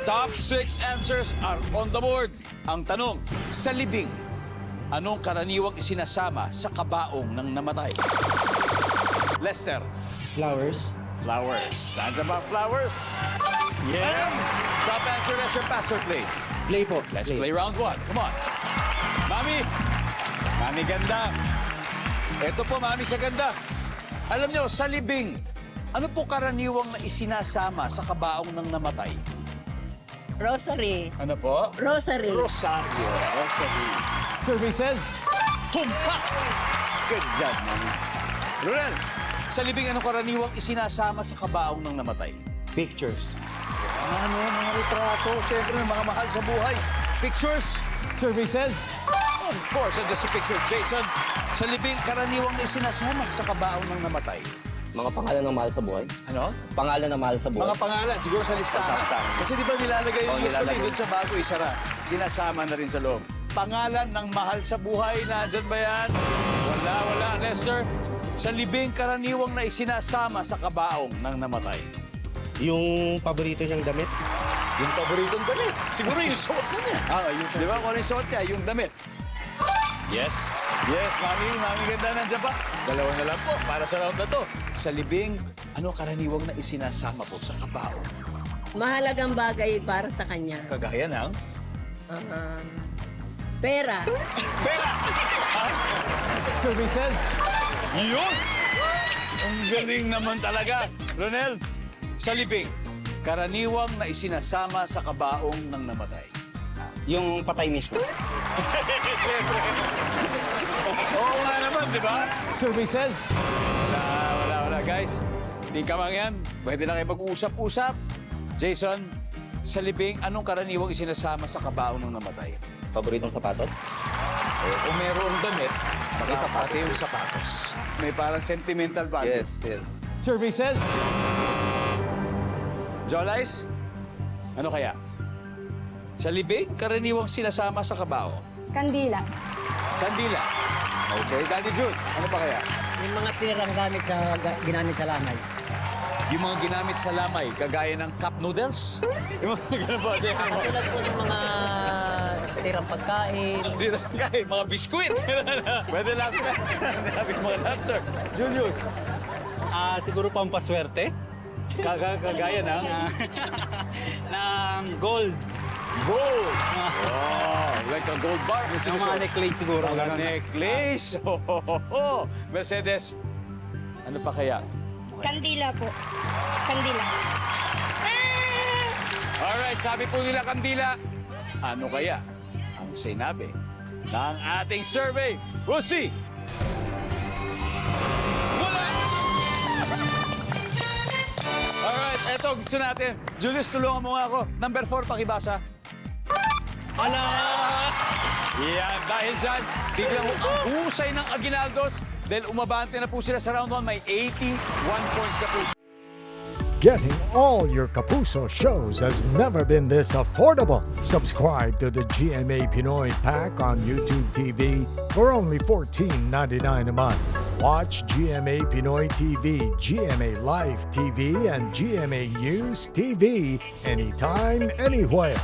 Top 6 answers are on the board. Ang tanong, sa libing, anong karaniwang isinasama sa kabaong ng namatay? Lester. Flowers. Flowers. Nandiyan ba ang flowers? Yeah. Top answer, Lester. Pass or play? Play po. Let's play round 1. Come on. Mami. Mami ganda. Ito po, Mami sa ganda. Alam nyo, sa libing, ano po karaniwang na isinasama sa kabaong ng namatay? Rosary. Ano po? Rosary. Rosario. Rosary. Survey says, tumpak! Good job, Mami. Ronel, sa libing, ano karaniwang isinasama sa kabaong ng namatay? Pictures. Ano, mga retrato, siyempre, mga mahal sa buhay. Pictures. Survey says, of course, and just pictures. Jason, sa libing, karaniwang na isinasama sa kabaong ng namatay. Mga pangalan ng mahal sa buhay? Ano? Pangalan ng mahal sa buhay? Mga pangalan, siguro sa listahan. Sa listahan. Kasi di ba nilalagay yung Oo, usually nilalagay. doon sa bago isara. Sinasama na rin sa loob. Pangalan ng mahal sa buhay, nandyan ba yan? Wala, Lester. Sa libing, karaniwang na isinasama sa kabaong ng namatay. Yung paborito niyang damit. Yung paboritong damit. Siguro yung suot na niya. Yung Di ba kung ano yung suot niya? Yung damit. Yes. Yes, Mami. Mami, ganda. Nandiyan pa. Dalawa na lang po para sa round na to. Sa libing, ano karaniwang na isinasama po sa kabaong? Mahalagang bagay para sa kanya. Kagaya ng... Pera. Pera! Services? Yun! Ang galing naman talaga. Ronel, sa libing, karaniwang na isinasama sa kabaong ng namatay. Yung patay mismo. Oo nga naman, di ba? Services? Wala, guys. Di ka mang yan. Pwede na kayo mag-uusap-usap. Jason, sa libing, anong karaniwang isinasama sa kabaong ng namatay? Paboritong sapatos? Kung merong damit, May sapatos. pati yung sapatos. May parang sentimental value. Yes. Services? Jolice? Ano kaya? Sa libing, karaniwang sinasama sa kabao. Kandila. Kandila. Okay, Daddy Jude, ano pa kaya? Yung mga tirang ginamit sa lamay. Yung mga ginamit sa lamay, kagaya ng cup noodles? Yung mga ganun ba? Katulad po ng mga tirang pagkain. Hindi na kaya, mga biskwit. Pwede lang. Nabi mga lobster. Julius, Siguro pampaswerte kagaya ng ng gold. gold. Oh, like a gold bar. May Yung sinusuot. mga necklace siguro. Mga ganun. necklace. Mercedes, ano pa kaya? Kandila po. Kandila. Alright, sabi po nila kandila. Ano kaya ang sinabi ng ating survey? We'll see. Wala! Alright, eto gusto natin. Julius, tulungan mo nga ako. Number 4, pakibasa. Ala! Yan, dahil dyan, biglang ang husay ng Aguinaldos. Dahil umabante na po sila sa round 1, may 81 points na po. Getting all your Kapuso shows has never been this affordable. Subscribe to the GMA Pinoy Pack on YouTube TV for only $14.99 a month. Watch GMA Pinoy TV, GMA Live TV, and GMA News TV anytime, anywhere.